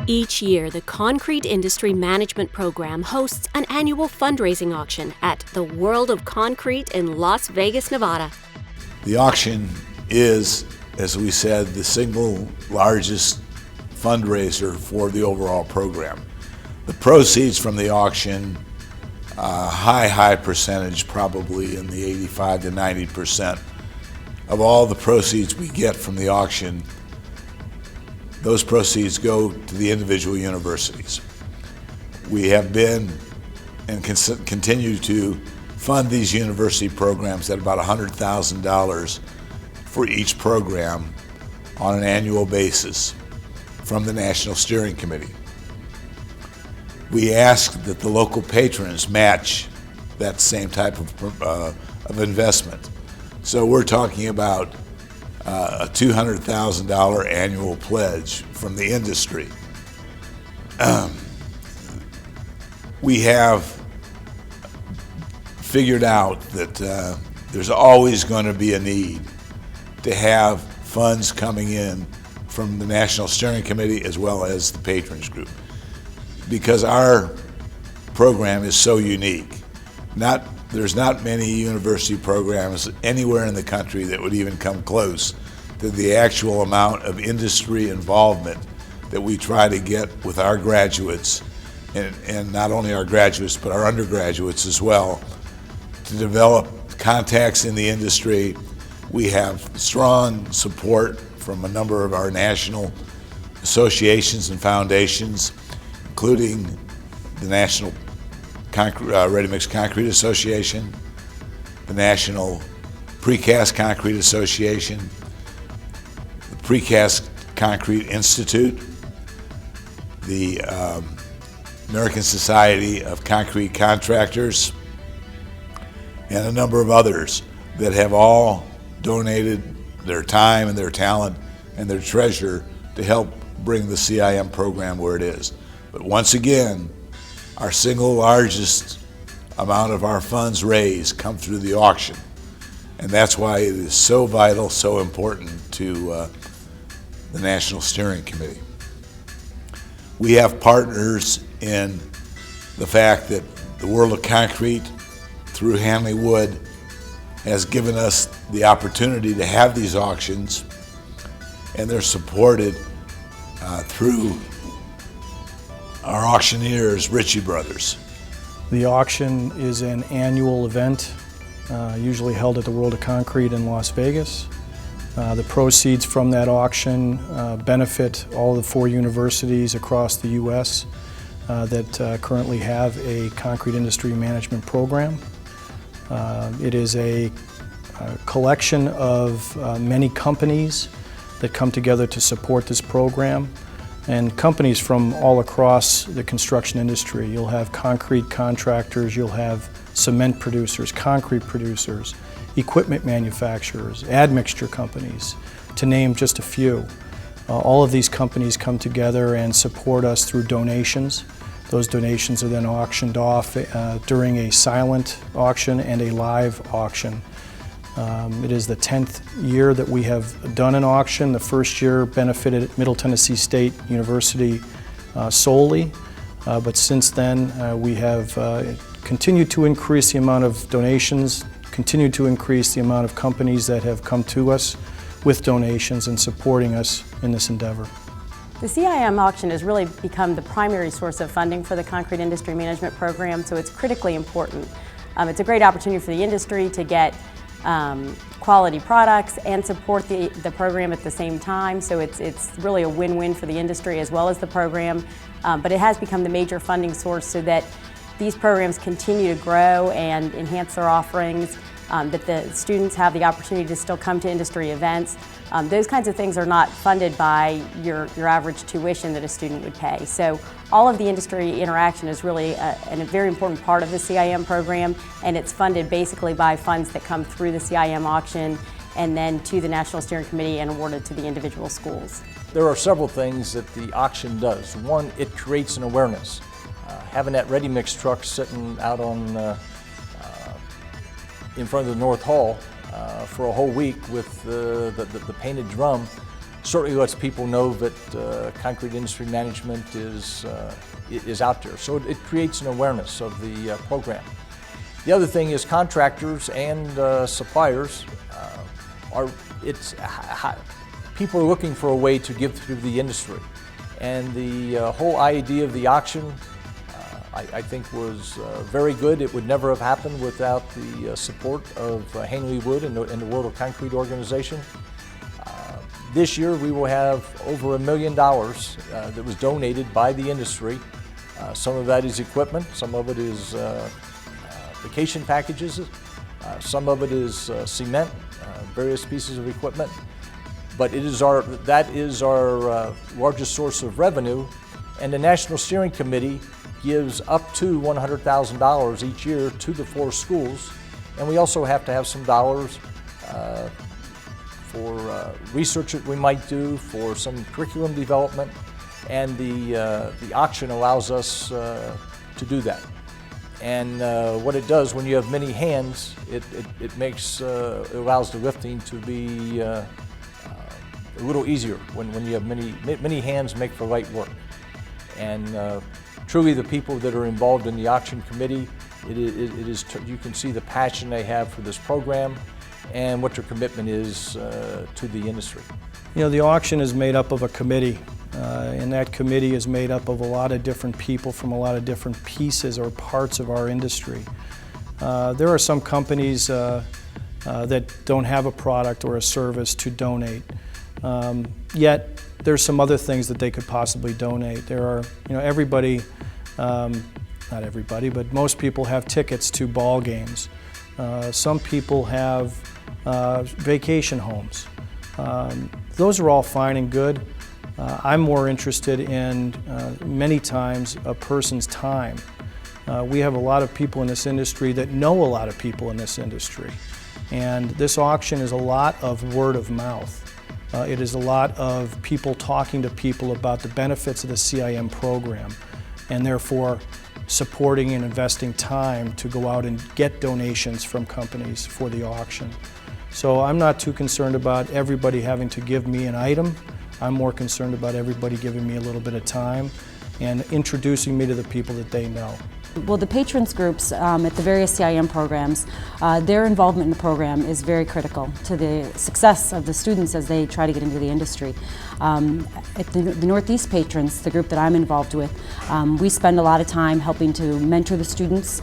Each year, the Concrete Industry Management Program hosts an annual fundraising auction at the World of Concrete in Las Vegas, Nevada. The auction is, as we said, the single largest fundraiser for the overall program. The proceeds from the auction, high percentage, probably in the 85 to 90% of all the proceeds we get from the auction, those proceeds go to the individual universities. We have been and continue to fund these university programs at about $100,000 for each program on an annual basis from the National Steering Committee. We ask that the local patrons match that same type of investment. So we're talking about a $200,000 annual pledge from the industry. We have figured out that there's always going to be a need to have funds coming in from the National Steering Committee as well as the patrons group, because our program is so unique. There's not many university programs anywhere in the country that would even come close to the actual amount of industry involvement that we try to get with our graduates, and not only our graduates but our undergraduates as well, to develop contacts in the industry. We have strong support from a number of our national associations and foundations, including the National Ready-Mix Concrete Association, the National Precast Concrete Association, the Precast Concrete Institute, the American Society of Concrete Contractors, and a number of others that have all donated their time and their talent and their treasure to help bring the CIM program where it is. But once again, our single largest amount of our funds raised come through the auction, and that's why it is so vital, so important to the National Steering Committee. We have partners in the fact that the World of Concrete, through Hanley Wood, has given us the opportunity to have these auctions, and they're supported through our auctioneers, Ritchie Brothers. The auction is an annual event, usually held at the World of Concrete in Las Vegas. The proceeds from that auction benefit all the 4 universities across the U.S. That currently have a concrete industry management program. It is a collection of many companies that come together to support this program, and companies from all across the construction industry. You'll have concrete contractors, you'll have cement producers, concrete producers, equipment manufacturers, admixture companies, to name just a few. All of these companies come together and support us through donations. Those donations are then auctioned off during a silent auction and a live auction. It is the 10th year that we have done an auction. The first year benefited Middle Tennessee State University solely, but since then we have continued to increase the amount of donations, continued to increase the amount of companies that have come to us with donations and supporting us in this endeavor. The CIM auction has really become the primary source of funding for the Concrete Industry Management Program, so it's critically important. It's a great opportunity for the industry to get quality products and support the program at the same time, so it's really a win-win for the industry as well as the program, but it has become the major funding source so that these programs continue to grow and enhance their offerings, that the students have the opportunity to still come to industry events. Those kinds of things are not funded by your average tuition that a student would pay. So all of the industry interaction is really a very important part of the CIM program, and it's funded basically by funds that come through the CIM auction and then to the National Steering Committee and awarded to the individual schools. There are several things that the auction does. One, it creates an awareness. Having that ready-mix truck sitting out on in front of the North Hall for a whole week with the painted drum certainly lets people know that concrete industry management is out there. So it creates an awareness of the program. The other thing is contractors and suppliers people are looking for a way to give through the industry. And the whole idea of the auction I think was very good. It would never have happened without the support of Hanley Wood and the World of Concrete organization. This year we will have over $1 million that was donated by the industry. Some of that is equipment, some of it is vacation packages, some of it is cement, various pieces of equipment. But that is our largest source of revenue, and the National Steering Committee gives up to $100,000 each year to the 4 schools, and we also have to have some dollars for research that we might do, for some curriculum development, and the auction allows us to do that. And what it does, when you have many hands, it allows the lifting to be a little easier. When you have many hands, make for light work. And truly, the people that are involved in the auction committee, you can see the passion they have for this program and what their commitment is to the industry. You know, the auction is made up of a committee, and that committee is made up of a lot of different people from a lot of different pieces or parts of our industry. There are some companies that don't have a product or a service to donate, yet there's some other things that they could possibly donate. There are, everybody, not everybody, but most people have tickets to ball games. Some people have vacation homes. Those are all fine and good. I'm more interested in, many times, a person's time. We have a lot of people in this industry that know a lot of people in this industry. And this auction is a lot of word of mouth. It is a lot of people talking to people about the benefits of the CIM program, and therefore supporting and investing time to go out and get donations from companies for the auction. So I'm not too concerned about everybody having to give me an item. I'm more concerned about everybody giving me a little bit of time and introducing me to the people that they know. Well, the patrons groups at the various CIM programs, their involvement in the program is very critical to the success of the students as they try to get into the industry. At the Northeast patrons, the group that I'm involved with, we spend a lot of time helping to mentor the students.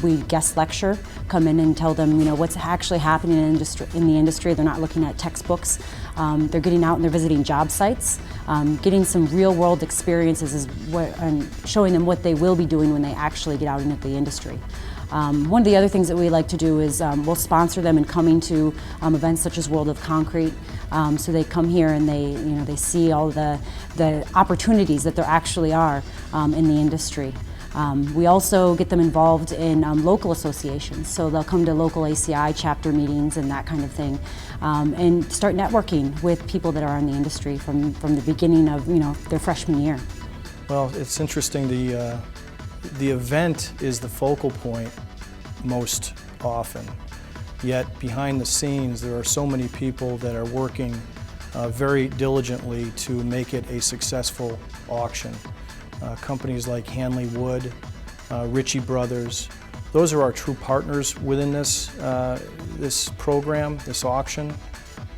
We guest lecture, come in and tell them, what's actually happening in the industry. They're not looking at textbooks. They're getting out and they're visiting job sites, getting some real-world experiences and showing them what they will be doing when they actually get out into the industry. One of the other things that we like to do is we'll sponsor them in coming to events such as World of Concrete. So they come here and they see all the opportunities that there actually are in the industry. We also get them involved in local associations, so they'll come to local ACI chapter meetings and that kind of thing, and start networking with people that are in the industry from the beginning of their freshman year. Well, it's interesting. The event is the focal point most often, yet behind the scenes there are so many people that are working very diligently to make it a successful auction. Companies like Hanley Wood, Ritchie Brothers, those are our true partners within this program, this auction,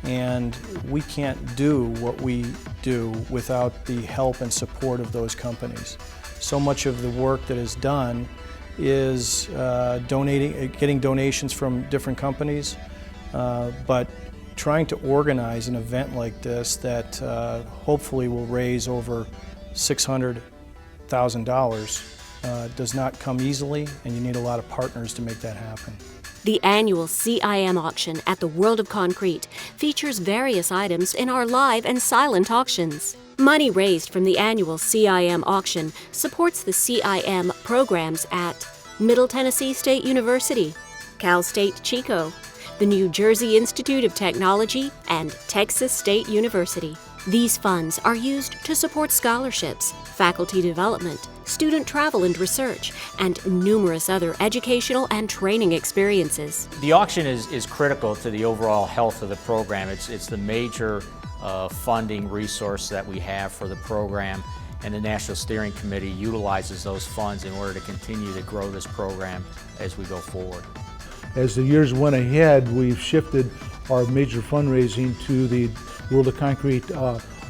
and we can't do what we do without the help and support of those companies. So much of the work that is done is getting donations from different companies, but trying to organize an event like this that hopefully will raise over $600,000 does not come easily, and you need a lot of partners to make that happen. The annual CIM auction at the World of Concrete features various items in our live and silent auctions. Money raised from the annual CIM auction supports the CIM programs at Middle Tennessee State University, Cal State Chico, the New Jersey Institute of Technology, and Texas State University. These funds are used to support scholarships, faculty development, student travel and research, and numerous other educational and training experiences. The auction is critical to the overall health of the program. It's the major funding resource that we have for the program, and the National Steering Committee utilizes those funds in order to continue to grow this program as we go forward. As the years went ahead, we've shifted our major fundraising to the World of Concrete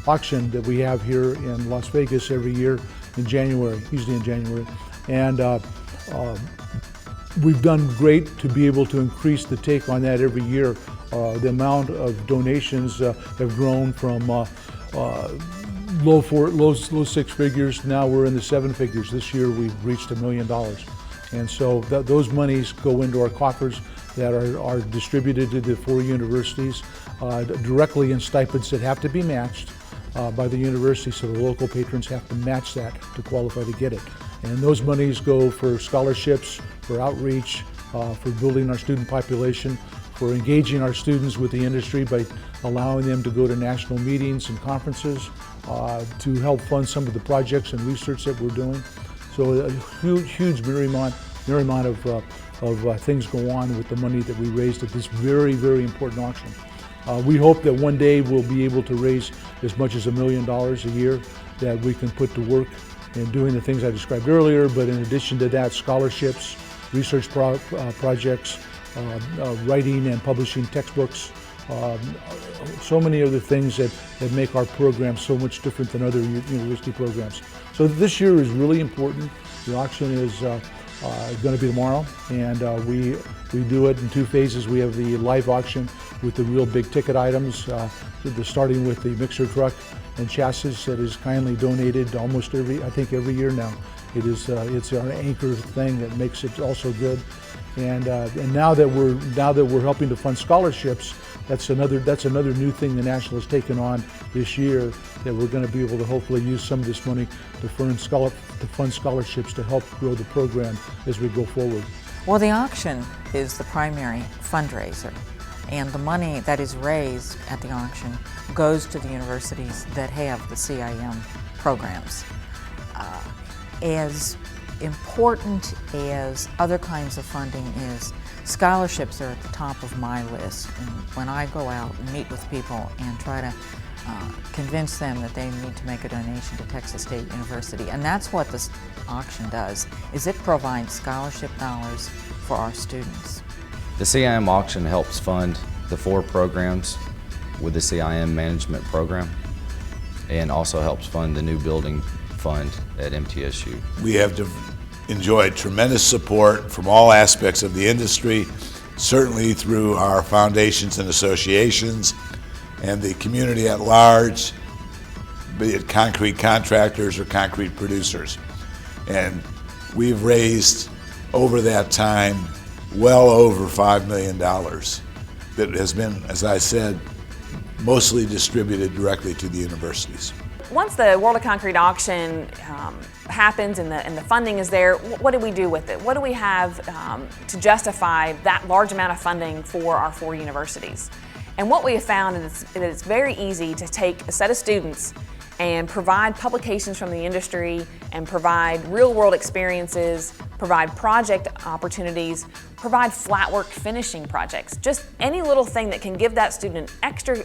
auction that we have here in Las Vegas every year in January, usually in January. And we've done great to be able to increase the take on that every year. The amount of donations have grown from low six figures. Now we're in the seven figures. This year we've reached $1 million. And so those monies go into our coffers that are distributed to the 4 universities directly in stipends that have to be matched by the university, so the local patrons have to match that to qualify to get it. And those monies go for scholarships, for outreach, for building our student population, for engaging our students with the industry by allowing them to go to national meetings and conferences, to help fund some of the projects and research that we're doing. So a huge myriad amount of things go on with the money that we raised at this very important auction. We hope that one day we'll be able to raise as much as $1 million a year that we can put to work in doing the things I described earlier, but in addition to that, scholarships, research projects, writing and publishing textbooks, so many other things that make our program so much different than other university programs. So this year is really important. The auction is going to be tomorrow, and we do it in 2 phases. We have the live auction with the real big ticket items, starting with the mixer truck and chassis that is kindly donated almost every year now. It's our anchor thing that makes it also good. And now that we're helping to fund scholarships, that's another new thing the National has taken on this year, that we're going to be able to hopefully use some of this money to fund scholarships to help grow the program as we go forward. Well, the auction is the primary fundraiser, and the money that is raised at the auction goes to the universities that have the CIM programs. As important as other kinds of funding is, scholarships are at the top of my list. And when I go out and meet with people and try to convince them that they need to make a donation to Texas State University, and that's what this auction does, is it provides scholarship dollars for our students. The CIM auction helps fund the 4 programs with the CIM management program, and also helps fund the new building fund at MTSU. We have enjoyed tremendous support from all aspects of the industry, certainly through our foundations and associations and the community at large, be it concrete contractors or concrete producers. And we've raised over that time well over $5 million that has been, as I said, mostly distributed directly to the universities. Once the World of Concrete auction happens and the funding is there, what do we do with it? What do we have to justify that large amount of funding for our 4 universities? And what we have found is that it's very easy to take a set of students and provide publications from the industry and provide real-world experiences, provide project opportunities, provide flat work finishing projects. Just any little thing that can give that student an extra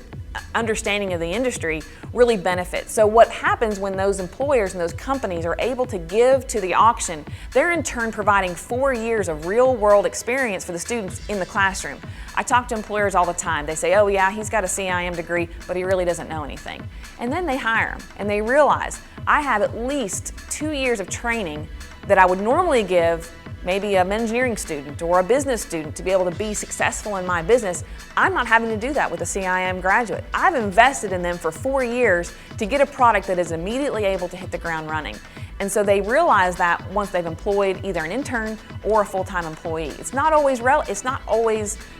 understanding of the industry really benefits. So what happens when those employers and those companies are able to give to the auction, they're in turn providing 4 years of real-world experience for the students in the classroom. I talk to employers all the time. They say, oh yeah, he's got a CIM degree, but he really doesn't know anything. And then they hire him and they realize, I have at least 2 years of training that I would normally give maybe an engineering student or a business student to be able to be successful in my business. I'm not having to do that with a CIM graduate. I've invested in them for 4 years to get a product that is immediately able to hit the ground running. And so they realize that once they've employed either an intern or a full-time employee. It's not always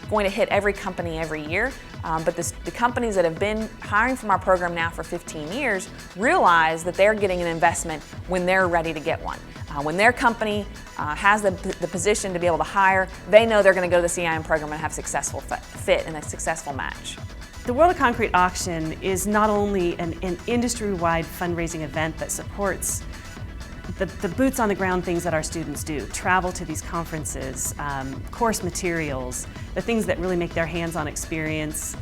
going to hit every company every year, but the companies that have been hiring from our program now for 15 years realize that they're getting an investment when they're ready to get one. When their company has the position to be able to hire, they know they're going to go to the CIM program and have a successful fit and a successful match. The World of Concrete auction is not only an industry-wide fundraising event that supports the boots on the ground things that our students do, travel to these conferences, course materials, the things that really make their hands-on experience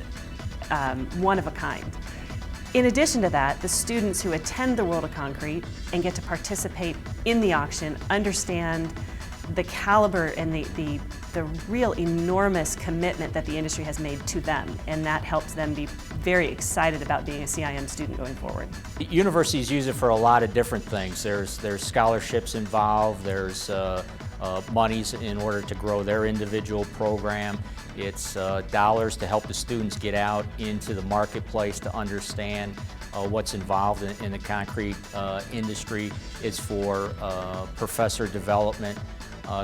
one of a kind. In addition to that, the students who attend the World of Concrete and get to participate in the auction understand the caliber and the real enormous commitment that the industry has made to them, and that helps them be very excited about being a CIM student going forward. Universities use it for a lot of different things. There's scholarships involved, there's monies in order to grow their individual program. It's dollars to help the students get out into the marketplace to understand what's involved in the concrete industry. It's for professor development.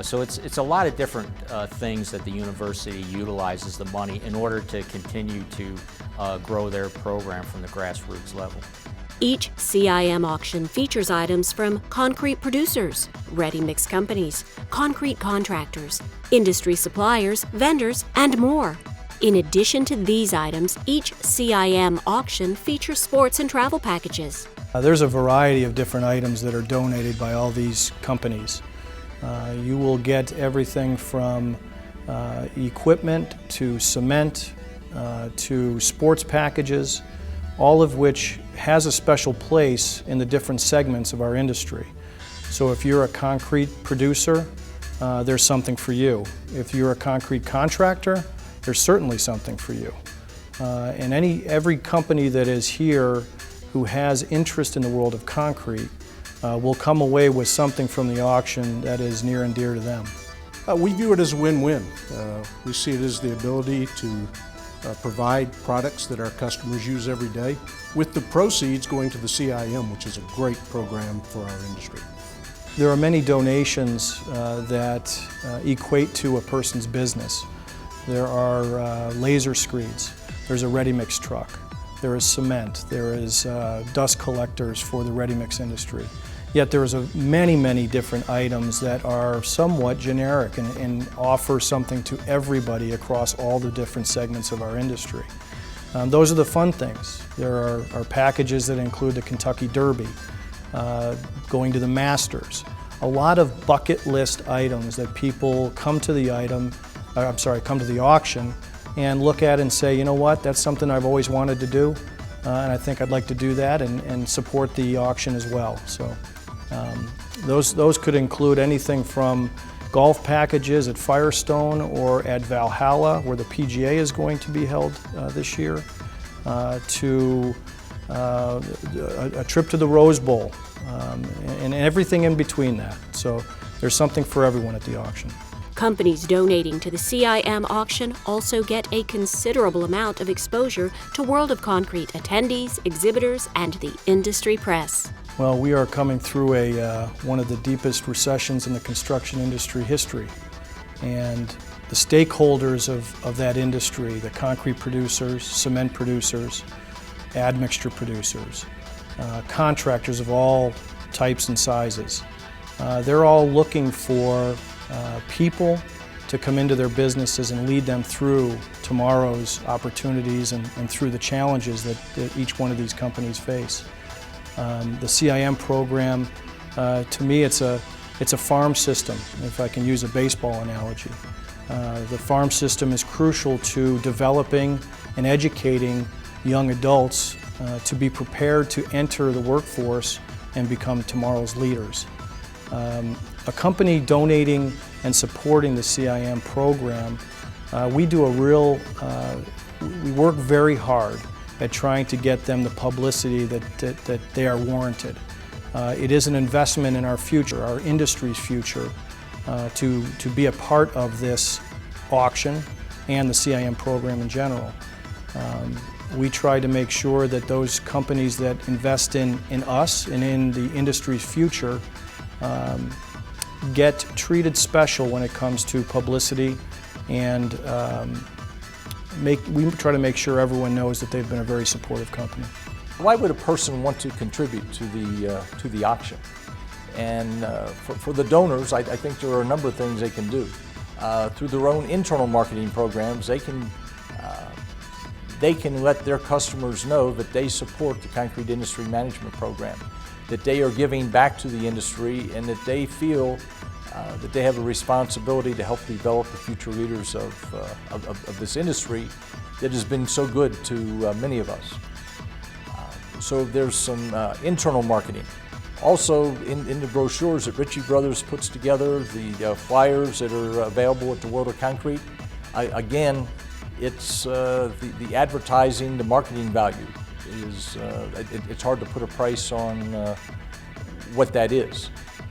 So it's a lot of different things that the university utilizes the money in order to continue to grow their program from the grassroots level. Each CIM auction features items from concrete producers, ready-mix companies, concrete contractors, industry suppliers, vendors, and more. In addition to these items, each CIM auction features sports and travel packages. There's a variety of different items that are donated by all these companies. You will get everything from equipment to cement to sports packages, all of which has a special place in the different segments of our industry. So if you're a concrete producer, there's something for you. If you're a concrete contractor, there's certainly something for you. And every company that is here who has interest in the world of concrete will come away with something from the auction that is near and dear to them. We view it as a win-win. We see it as the ability to provide products that our customers use every day, with the proceeds going to the CIM, which is a great program for our industry. There are many donations that equate to a person's business. There are laser screeds, there's a ready-mix truck, there is cement, there is dust collectors for the ready-mix industry. Yet there's many, many different items that are somewhat generic and offer something to everybody across all the different segments of our industry. Those are the fun things. There are packages that include the Kentucky Derby, going to the Masters. A lot of bucket list items that people come to the auction and look at and say, you know what, that's something I've always wanted to do, and I think I'd like to do that and support the auction as well. So those could include anything from golf packages at Firestone or at Valhalla, where the PGA is going to be held this year, to a trip to the Rose Bowl, and everything in between that. So there's something for everyone at the auction. Companies donating to the CIM auction also get a considerable amount of exposure to World of Concrete attendees, exhibitors, and the industry press. Well, we are coming through one of the deepest recessions in the construction industry history. And the stakeholders of that industry, the concrete producers, cement producers, admixture producers, contractors of all types and sizes, they're all looking for people to come into their businesses and lead them through tomorrow's opportunities and through the challenges that each one of these companies face. The CIM program, to me, it's a farm system, if I can use a baseball analogy. The farm system is crucial to developing and educating young adults to be prepared to enter the workforce and become tomorrow's leaders. A company donating and supporting the CIM program, we work very hard at trying to get them the publicity that they are warranted. It is an investment in our future, our industry's future, to be a part of this auction and the CIM program in general. We try to make sure that those companies that invest in us and in the industry's future get treated special when it comes to publicity, and we try to make sure everyone knows that they've been a very supportive company. Why would a person want to contribute to the auction? And for the donors, I think there are a number of things they can do. Through their own internal marketing programs, they can let their customers know that they support the Concrete Industry Management Program, that they are giving back to the industry, and that they feel that they have a responsibility to help develop the future leaders of this industry that has been so good to many of us. So there's some internal marketing. Also, in the brochures that Ritchie Brothers puts together, the flyers that are available at the World of Concrete, again, it's the advertising, the marketing value is, it's hard to put a price on what that is.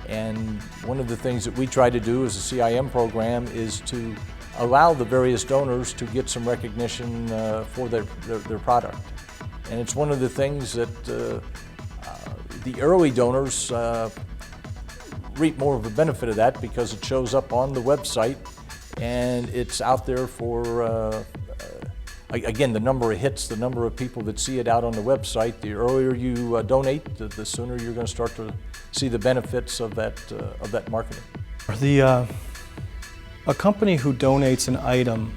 And one of the things that we try to do as a CIM program is to allow the various donors to get some recognition for their product. And it's one of the things that the early donors reap more of a benefit of that because it shows up on the website and it's out there for, again, the number of hits, the number of people that see it out on the website. The earlier you donate, the sooner you're going to start to see the benefits of that marketing. A company who donates an item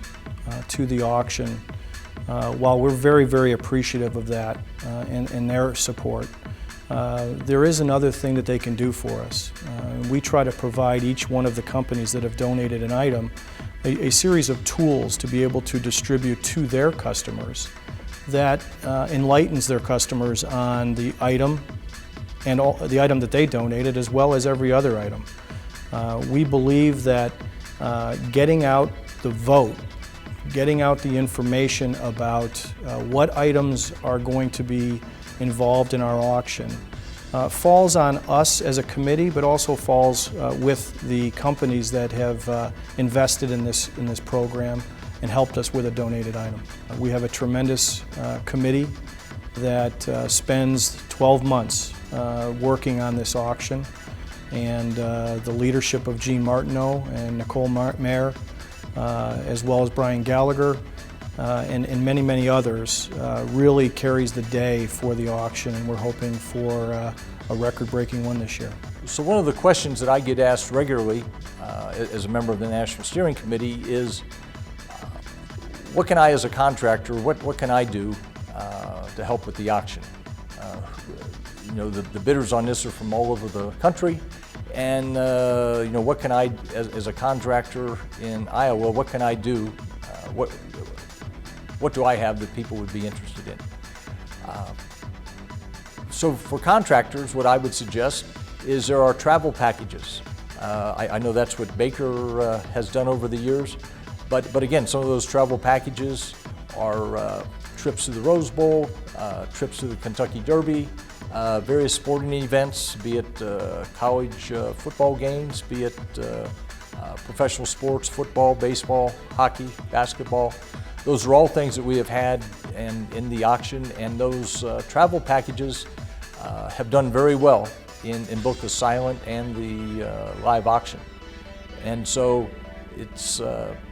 to the auction, while we're very, very appreciative of that and their support, there is another thing that they can do for us. We try to provide each one of the companies that have donated an item a series of tools to be able to distribute to their customers that enlightens their customers on the item and the item that they donated, as well as every other item. We believe that getting out the vote, getting out the information about what items are going to be involved in our auction falls on us as a committee, but also falls with the companies that have invested in this program and helped us with a donated item. We have a tremendous committee that spends 12 months working on this auction, and the leadership of Gene Martineau and Nicole Mayer, as well as Brian Gallagher, and many, many others, really carries the day for the auction, and we're hoping for a record-breaking one this year. So one of the questions that I get asked regularly as a member of the National Steering Committee is, what can I as a contractor, what can I do to help with the auction? You know, the bidders on this are from all over the country, and you know, what can I, as a contractor in Iowa, what can I do? What do I have that people would be interested in? So for contractors, what I would suggest is there are travel packages. I know that's what Baker has done over the years, but again, some of those travel packages are trips to the Rose Bowl, trips to the Kentucky Derby, various sporting events, be it college football games, be it professional sports, football, baseball, hockey, basketball. Those are all things that we have had in the auction, and those travel packages have done very well in both the silent and the live auction. And so it's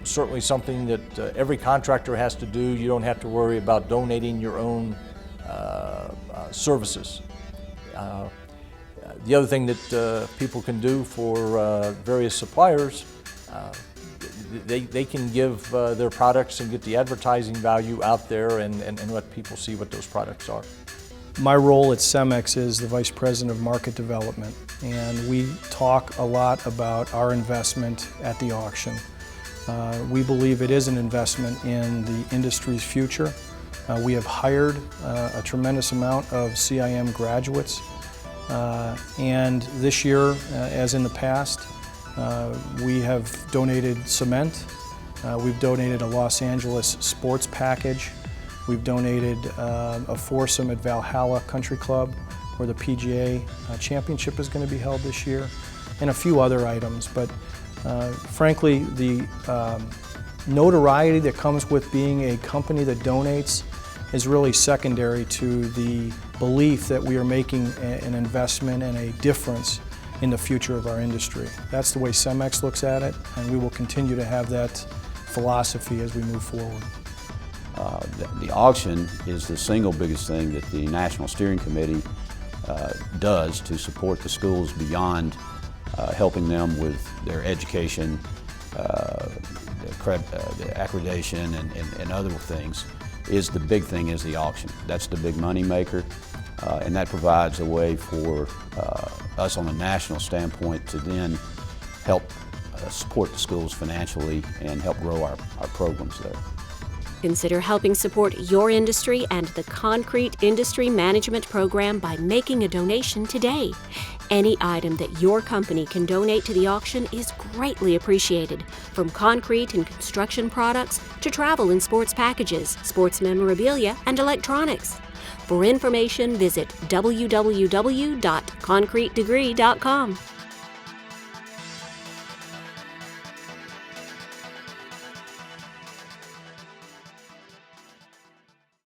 certainly something that every contractor has to do. You don't have to worry about donating your own services. The other thing that people can do for various suppliers, they can give their products and get the advertising value out there and let people see what those products are. My role at CEMEX is the Vice President of Market Development, and we talk a lot about our investment at the auction. We believe it is an investment in the industry's future. We have hired a tremendous amount of CIM graduates, and this year, as in the past, we have donated cement, we've donated a Los Angeles sports package, we've donated a foursome at Valhalla Country Club, where the PGA Championship is going to be held this year, and a few other items. But frankly, the notoriety that comes with being a company that donates is really secondary to the belief that we are making an investment and a difference in the future of our industry. That's the way CEMEX looks at it, and we will continue to have that philosophy as we move forward. The auction is the single biggest thing that the National Steering Committee does to support the schools beyond helping them with their education, the accreditation, and other things. The big thing is the auction. That's the big money maker, and that provides a way for us on a national standpoint to then help support the schools financially and help grow our programs there. Consider helping support your industry and the Concrete Industry Management Program by making a donation today. Any item that your company can donate to the auction is greatly appreciated, from concrete and construction products to travel and sports packages, sports memorabilia, and electronics. For information, visit www.concretedegree.com.